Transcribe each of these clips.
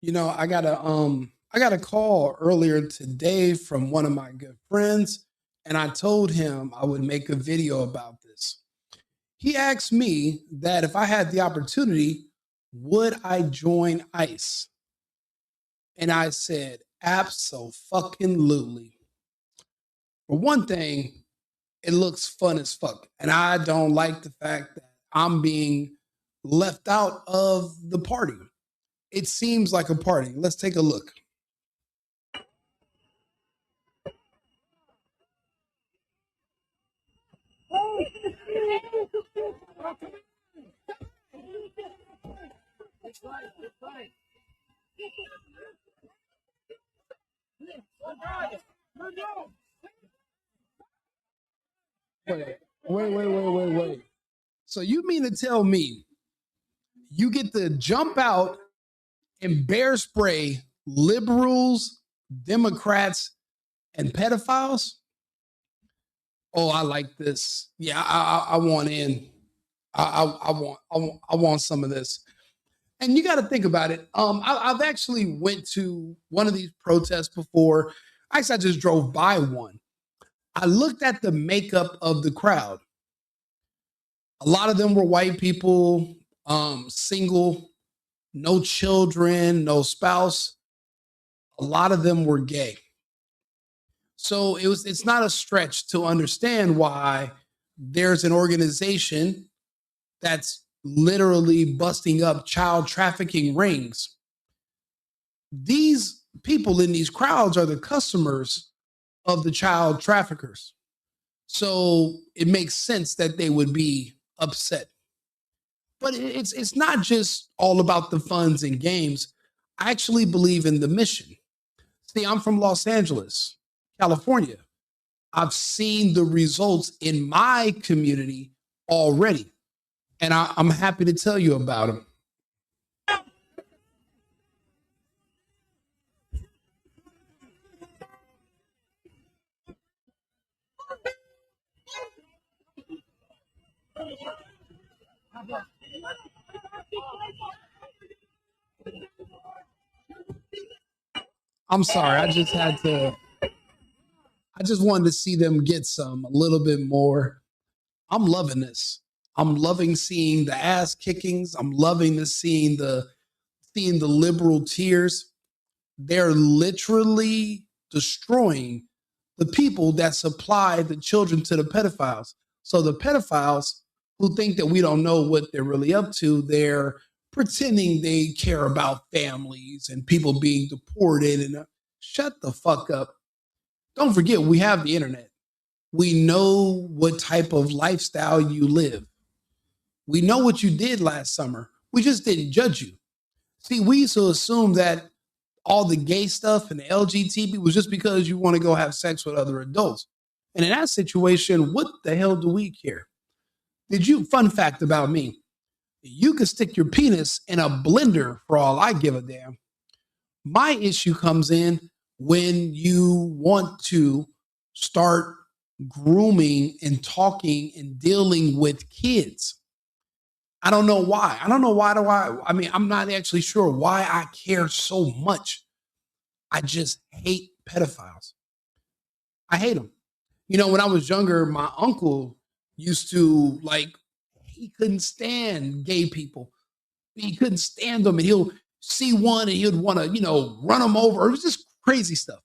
I got a call earlier today from one of my good friends, and I told him I would make a video about this. He asked me that if I had the opportunity, would I join ICE? And I said, absolutely. For one thing, it looks fun as fuck. And I don't like the fact that I'm being left out of the party. It seems like a party. Let's take a look. Wait, wait. So you mean to tell me you get to jump out and bear spray liberals, Democrats, and pedophiles? Oh, I like this. Yeah, I want in. I want some of this. And you got to think about it. I've actually went to one of these protests before. Actually, I just drove by one. I looked at the makeup of the crowd. A lot of them were white people, single, no children, no spouse. A lot of them were gay. So it's not a stretch to understand why there's an organization that's literally busting up child trafficking rings. These people in these crowds are the customers of the child traffickers. So it makes sense that they would be upset. But it's not just all about the funds and games. I actually believe in the mission. See, I'm from Los Angeles, California. I've seen the results in my community already, and I'm happy to tell you about them. I'm sorry, I just wanted to see them get some a little bit more. I'm loving this. I'm loving seeing the ass kickings. I'm loving the seeing the liberal tears. They're literally destroying the people that supply the children to the pedophiles. So the pedophiles who think that we don't know what they're really up to, they're pretending they care about families and people being deported and shut the fuck up. Don't forget we have the internet. We know what type of lifestyle you live. We know what you did last summer. We just didn't judge you. See, we used to assume that all the gay stuff and the LGBT was just because you want to go have sex with other adults. And in that situation, what the hell do we care? Fun fact about me, you could stick your penis in a blender for all I give a damn. My issue comes in when you want to start grooming and talking and dealing with kids. I don't know why. I don't know why do I mean, I'm not actually sure why I care so much. I just hate pedophiles. I hate them. When I was younger, my uncle used to like he couldn't stand gay people. He couldn't stand them, and he'll see one and he'd want to, run them over. It was just crazy stuff.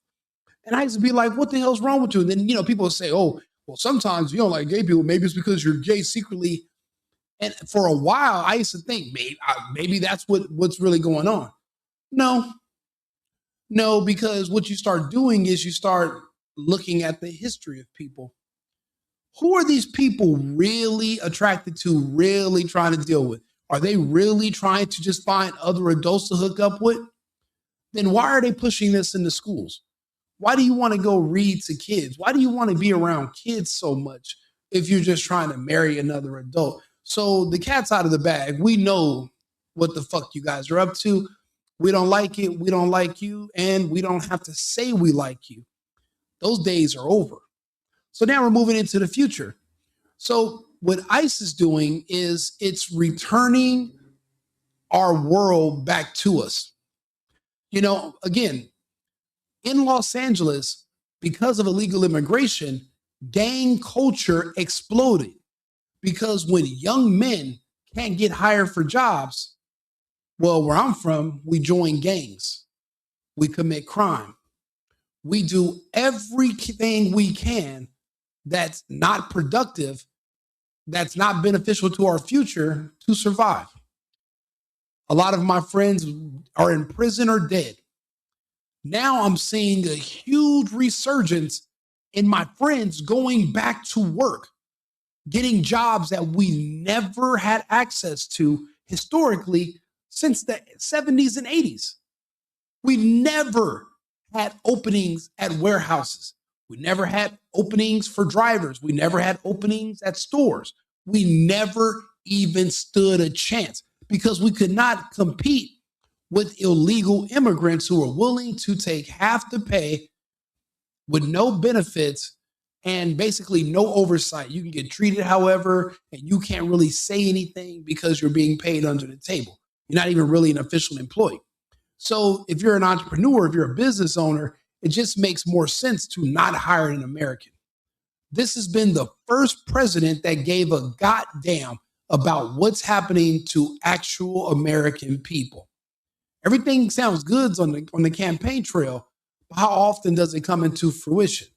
And I used to be like, "What the hell's wrong with you?" And then people would say, "Oh, well, sometimes you don't like gay people. Maybe it's because you're gay secretly." And for a while, I used to think maybe that's what's really going on. No, no, because what you start doing is you start looking at the history of people. Who are these people really attracted to, really trying to deal with? Are they really trying to just find other adults to hook up with? Then why are they pushing this into schools? Why do you want to go read to kids? Why do you want to be around kids so much if you're just trying to marry another adult? So the cat's out of the bag. We know what the fuck you guys are up to. We don't like it. We don't like you. And we don't have to say we like you. Those days are over. So now we're moving into the future. So what ICE is doing is it's returning our world back to us. Again, in Los Angeles, because of illegal immigration, gang culture exploded because when young men can't get hired for jobs, well, where I'm from, we join gangs, we commit crime, we do everything we can that's not productive, that's not beneficial to our future to survive. A lot of my friends are in prison or dead. Now I'm seeing a huge resurgence in my friends going back to work, getting jobs that we never had access to historically since the 70s and 80s. We never had openings at warehouses. We never had openings for drivers. We never had openings at stores. We never even stood a chance because we could not compete with illegal immigrants who are willing to take half the pay with no benefits and basically no oversight. You can get treated however, and you can't really say anything because you're being paid under the table. You're not even really an official employee. So if you're an entrepreneur, if you're a business owner, it just makes more sense to not hire an American. This has been the first president that gave a goddamn about what's happening to actual American people. Everything sounds good on the campaign trail, but how often does it come into fruition?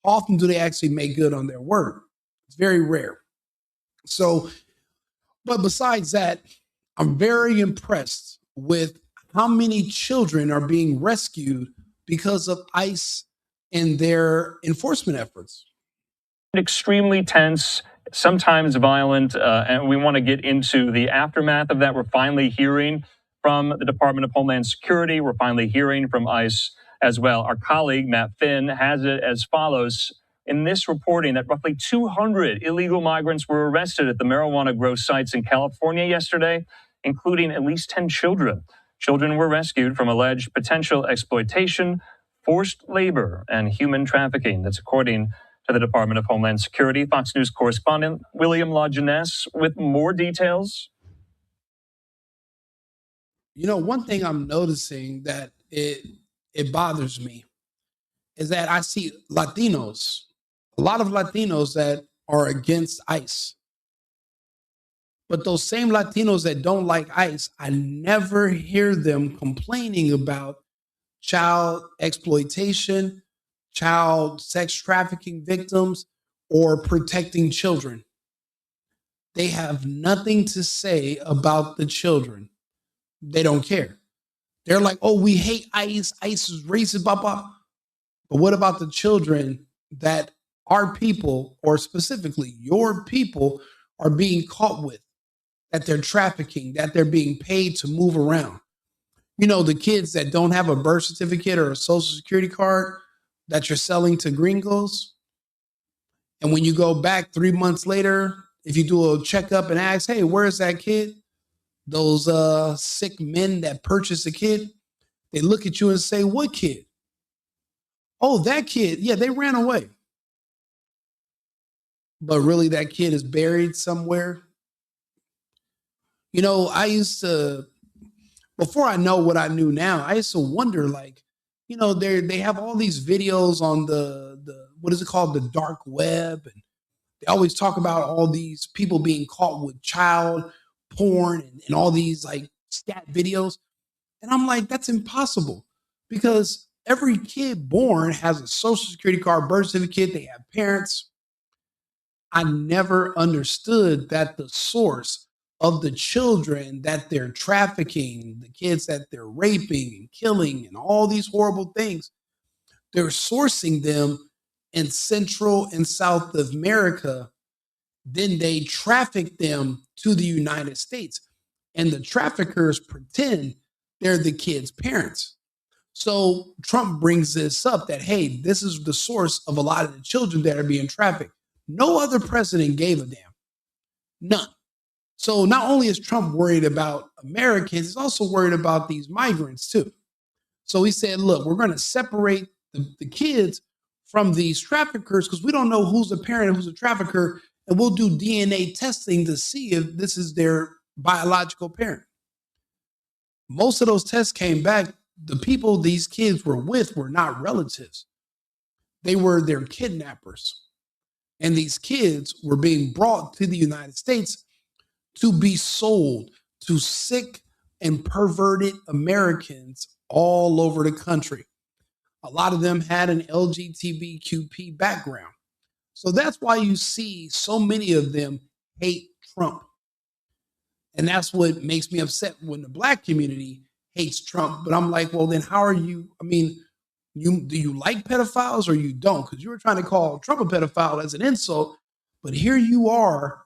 How often do they actually make good on their word? It's very rare. So, but besides that, I'm very impressed with how many children are being rescued because of ICE and their enforcement efforts. Extremely tense, sometimes violent, and we want to get into the aftermath of that. We're finally hearing from the Department of Homeland Security. We're finally hearing from ICE as well. Our colleague, Matt Finn, has it as follows. In this reporting that roughly 200 illegal migrants were arrested at the marijuana grow sites in California yesterday, including at least 10 children. Children were rescued from alleged potential exploitation, forced labor, and human trafficking. That's according to the Department of Homeland Security. Fox News correspondent William LaJeunesse with more details. One thing I'm noticing that it bothers me is that I see Latinos, a lot of Latinos that are against ICE. But those same Latinos that don't like ICE, I never hear them complaining about child exploitation, child sex trafficking victims, or protecting children. They have nothing to say about the children. They don't care. They're like, oh, we hate ICE. ICE is racist, blah, blah. But what about the children that our people, or specifically your people, are being caught with, that they're trafficking, that they're being paid to move around? The kids that don't have a birth certificate or a social security card that you're selling to gringos. And when you go back 3 months later, if you do a checkup and ask, hey, where's that kid? Those sick men that purchased a kid, they look at you and say, what kid? Oh, that kid. Yeah, they ran away. But really, that kid is buried somewhere. I used to, before I know what I knew now, I used to wonder, like, they have all these videos on the what is it called, the dark web, and they always talk about all these people being caught with child porn and all these like scat videos, and I'm like, that's impossible because every kid born has a social security card, birth certificate, they have parents. I never understood that the source of the children that they're trafficking, the kids that they're raping and killing and all these horrible things, they're sourcing them in Central and South America. Then they traffic them to the United States. And the traffickers pretend they're the kids' parents. So Trump brings this up that, hey, this is the source of a lot of the children that are being trafficked. No other president gave a damn. None. So not only is Trump worried about Americans, he's also worried about these migrants too. So he said, look, we're going to separate the kids from these traffickers because we don't know who's a parent and who's a trafficker. And we'll do DNA testing to see if this is their biological parent. Most of those tests came back the people these kids were with were not relatives. They were their kidnappers. And these kids were being brought to the United States to be sold to sick and perverted Americans all over the country. A lot of them had an LGBTQP background. So that's why you see so many of them hate Trump. And that's what makes me upset when the black community hates Trump. But I'm like, well, then how are you? I mean, do you like pedophiles or you don't? Because you were trying to call Trump a pedophile as an insult, but here you are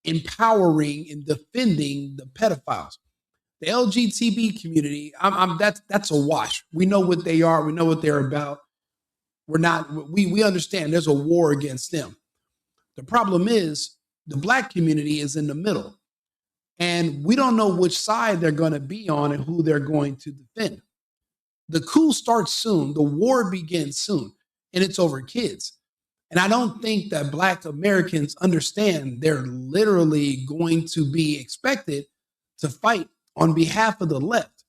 empowering and defending the pedophiles. The LGBT community, that's a wash. We know what they are. We know what they're about. We understand there's a war against them. The problem is the black community is in the middle. And we don't know which side they're going to be on and who they're going to defend. The coup starts soon. The war begins soon. And it's over kids. And I don't think that black Americans understand they're literally going to be expected to fight on behalf of the left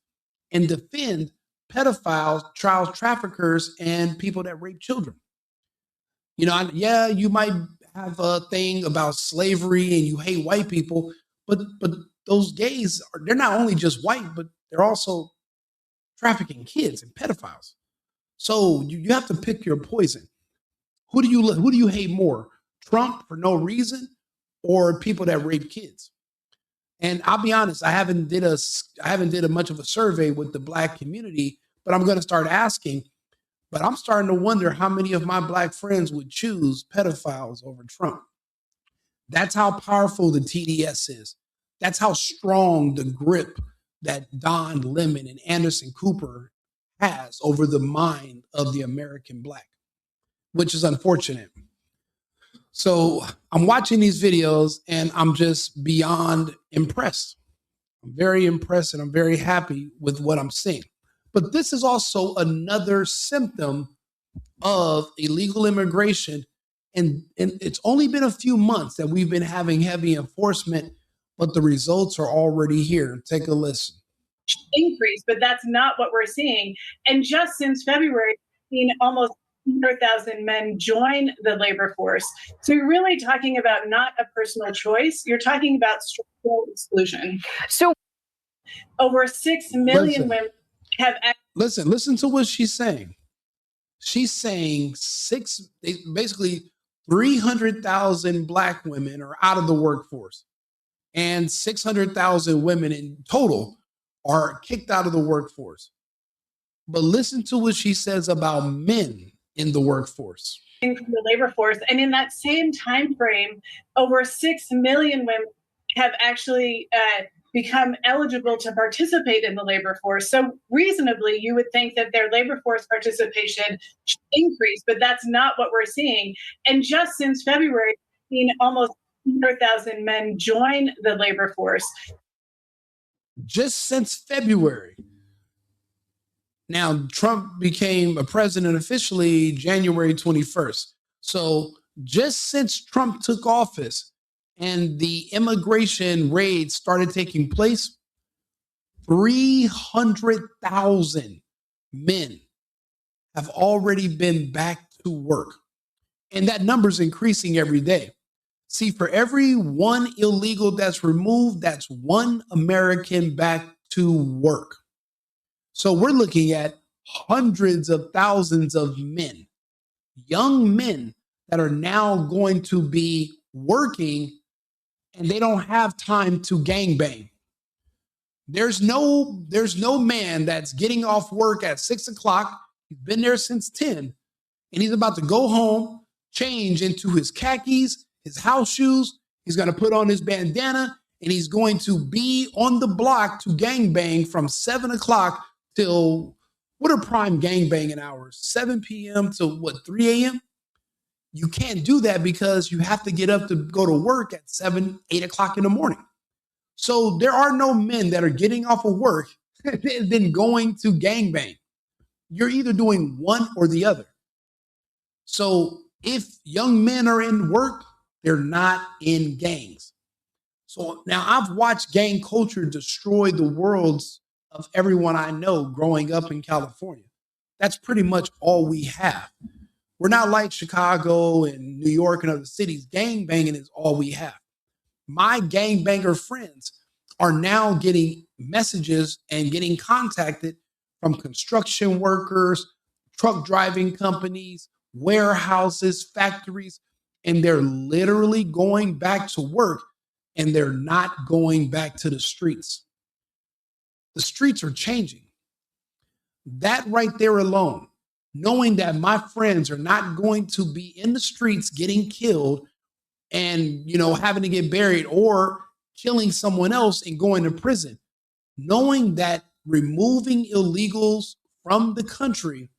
and defend pedophiles, child traffickers, and people that rape children. You know, yeah, you might have a thing about slavery and you hate white people, but those gays they're not only just white, but they're also trafficking kids and pedophiles. So you have to pick your poison. Who do you hate more? Trump for no reason, or people that rape kids? And I'll be honest, I haven't did a much of a survey with the black community, but I'm going to start asking. But I'm starting to wonder how many of my black friends would choose pedophiles over Trump. That's how powerful the TDS is. That's how strong the grip that Don Lemon and Anderson Cooper has over the mind of the American black, which is unfortunate. So I'm watching these videos and I'm just beyond impressed. I'm very impressed and I'm very happy with what I'm seeing. But this is also another symptom of illegal immigration. And it's only been a few months that we've been having heavy enforcement, but the results are already here. Take a listen. Increase, but that's not what we're seeing. And just since February, we've seen almost 100,000 men join the labor force. So you're really talking about not a personal choice. You're talking about structural exclusion. So over 6 million women have. Listen to what she's saying. She's saying basically 300,000 black women are out of the workforce and 600,000 women in total are kicked out of the workforce. But listen to what she says about men in the workforce. In the labor force, and in that same time frame, over 6 million women have actually become eligible to participate in the labor force. So reasonably, you would think that their labor force participation should increase, but that's not what we're seeing. And just since February, we've seen almost 100,000 men join the labor force. Just since February. Now, Trump became a president officially January 21st. So just since Trump took office and the immigration raids started taking place, 300,000 men have already been back to work. And that number's increasing every day. See, for every one illegal that's removed, that's one American back to work. So we're looking at hundreds of thousands of men, young men that are now going to be working and they don't have time to gangbang. There's no man that's getting off work at 6 o'clock. He's been there since 10 and he's about to go home, change into his khakis, his house shoes. He's going to put on his bandana and he's going to be on the block to gangbang from 7 o'clock till what are prime gangbanging hours? 7 p.m. to what, 3 a.m.? You can't do that because you have to get up to go to work at 7, 8 o'clock in the morning. So there are no men that are getting off of work and then going to gangbang. You're either doing one or the other. So if young men are in work, they're not in gangs. So now I've watched gang culture destroy the world's of everyone I know growing up in California. That's pretty much all we have. We're not like Chicago and New York and other cities. Gang banging is all we have. My gangbanger friends are now getting messages and getting contacted from construction workers, truck driving companies, warehouses, factories, and they're literally going back to work and they're not going back to the streets. The streets are changing. That right there alone, knowing that my friends are not going to be in the streets getting killed and having to get buried or killing someone else and going to prison, knowing that removing illegals from the country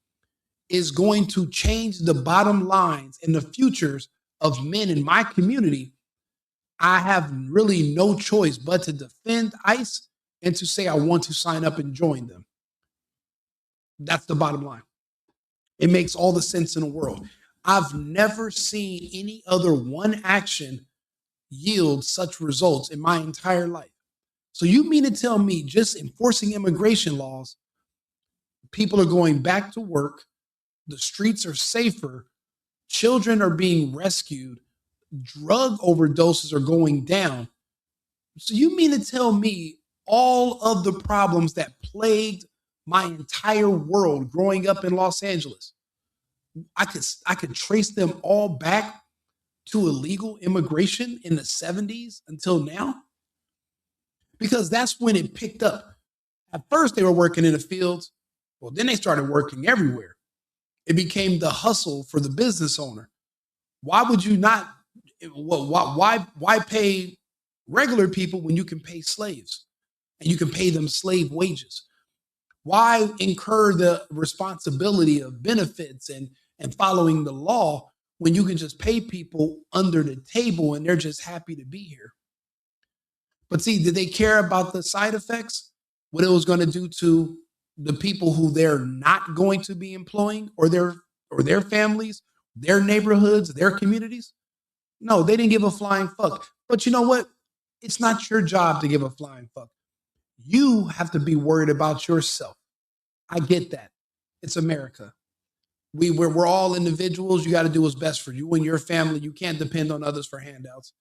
is going to change the bottom lines and the futures of men in my community, I have really no choice but to defend ICE and to say I want to sign up and join them. That's the bottom line. It makes all the sense in the world. I've never seen any other one action yield such results in my entire life. So you mean to tell me just enforcing immigration laws, people are going back to work, the streets are safer, children are being rescued, drug overdoses are going down. So you mean to tell me all of the problems that plagued my entire world growing up in Los Angeles, I could trace them all back to illegal immigration in the 70s until now? Because that's when it picked up. At first, they were working in the fields. Well, then they started working everywhere. It became the hustle for the business owner. Why would you not? Why pay regular people when you can pay slaves and you can pay them slave wages? Why incur the responsibility of benefits and following the law when you can just pay people under the table and they're just happy to be here? But see, did they care about the side effects? What it was going to do to the people who they're not going to be employing, or their families, their neighborhoods, their communities? No, they didn't give a flying fuck. But you know what? It's not your job to give a flying fuck. You have to be worried about yourself. I get that. It's America. We're all individuals. You got to do what's best for you and your family. You can't depend on others for handouts.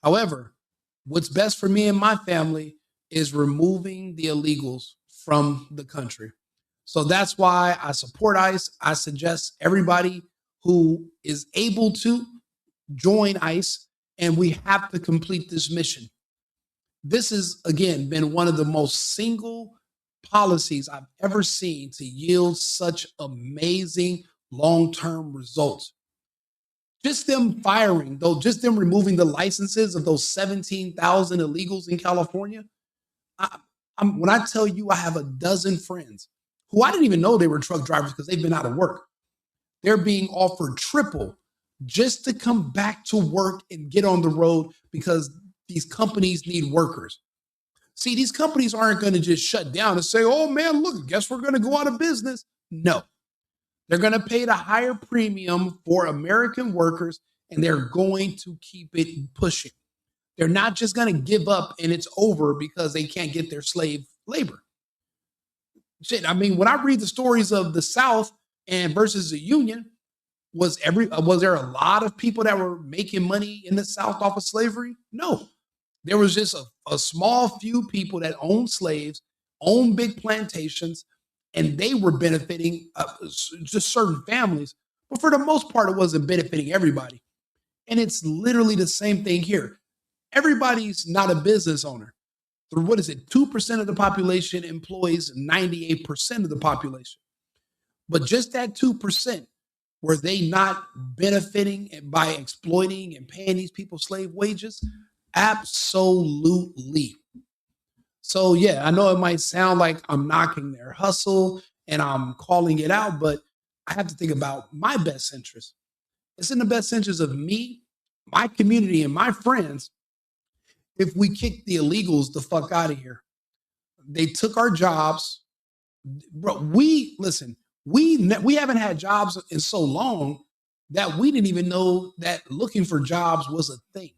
However, what's best for me and my family is removing the illegals from the country. So that's why I support ICE. I suggest everybody who is able to join ICE, and we have to complete this mission. This has, again, been one of the most single policies I've ever seen to yield such amazing long-term results. Just them firing, though, just them removing the licenses of those 17,000 illegals in California. When I tell you I have a dozen friends who I didn't even know they were truck drivers because they've been out of work. They're being offered triple just to come back to work and get on the road because these companies need workers. See, these companies aren't going to just shut down and say, oh man, look, guess we're going to go out of business. No, they're going to pay the higher premium for American workers, and they're going to keep it pushing. They're not just going to give up and it's over because they can't get their slave labor. Shit, I mean, when I read the stories of the South and versus the Union, was there a lot of people that were making money in the South off of slavery? No. There was just a small few people that owned slaves, owned big plantations, and they were benefiting just certain families. But for the most part, it wasn't benefiting everybody. And it's literally the same thing here. Everybody's not a business owner. What is it? 2% of the population employs 98% of the population. But just that 2%, were they not benefiting by exploiting and paying these people slave wages? Absolutely. So yeah, I know it might sound like I'm knocking their hustle and I'm calling it out, but I have to think about my best interest. It's in the best interest of me, my community, and my friends if we kick the illegals the fuck out of here. They took our jobs. Bro, we haven't had jobs in so long that we didn't even know that looking for jobs was a thing.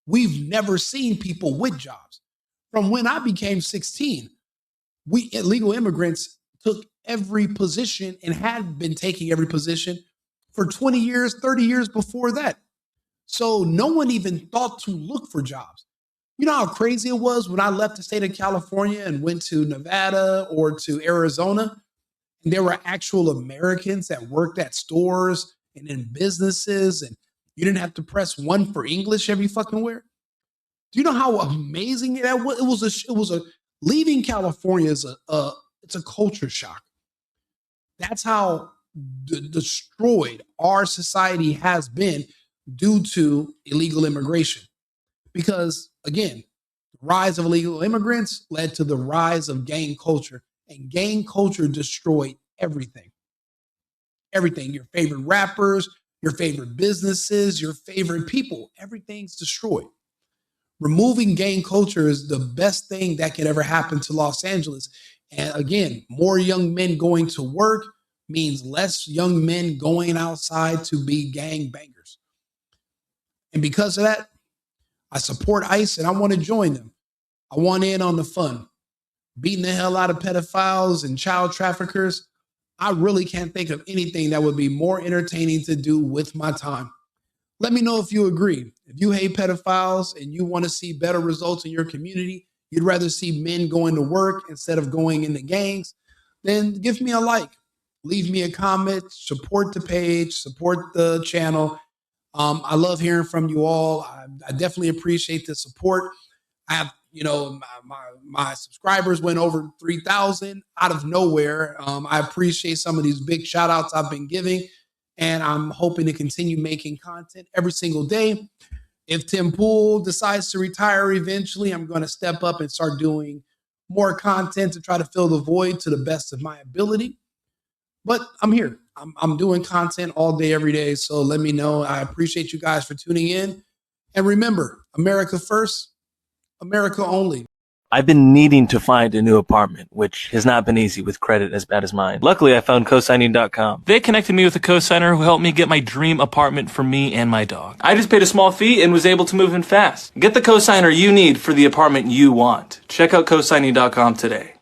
We've never seen people with jobs. From when I became 16, we illegal immigrants took every position and had been taking every position for 20 years, 30 years before that. So no one even thought to look for jobs. You know how crazy it was when I left the state of California and went to Nevada or to Arizona, and there were actual Americans that worked at stores and in businesses, and you didn't have to press one for English every fucking where. Do you know how amazing that was? It was a leaving California is it's a culture shock. That's how destroyed our society has been due to illegal immigration. Because again, the rise of illegal immigrants led to the rise of gang culture, and gang culture destroyed everything. Everything, your favorite rappers, your favorite businesses, your favorite people, everything's destroyed. Removing gang culture is the best thing that could ever happen to Los Angeles. And again, more young men going to work means less young men going outside to be gang bangers. And because of that, I support ICE and I want to join them. I want in on the fun. Beating the hell out of pedophiles and child traffickers. I really can't think of anything that would be more entertaining to do with my time. Let me know if you agree. If you hate pedophiles and you want to see better results in your community, you'd rather see men going to work instead of going into gangs, then give me a like. Leave me a comment, support the page, support the channel. I love hearing from you all. I definitely appreciate the support. I have, my subscribers went over 3,000 out of nowhere. I appreciate some of these big shout outs I've been giving, and I'm hoping to continue making content every single day. If Tim Pool decides to retire eventually, I'm going to step up and start doing more content to try to fill the void to the best of my ability. But I'm here. I'm doing content all day, every day. So let me know. I appreciate you guys for tuning in. And remember, America first, America only. I've been needing to find a new apartment, which has not been easy with credit as bad as mine. Luckily, I found cosigning.com. They connected me with a cosigner who helped me get my dream apartment for me and my dog. I just paid a small fee and was able to move in fast. Get the cosigner you need for the apartment you want. Check out cosigning.com today.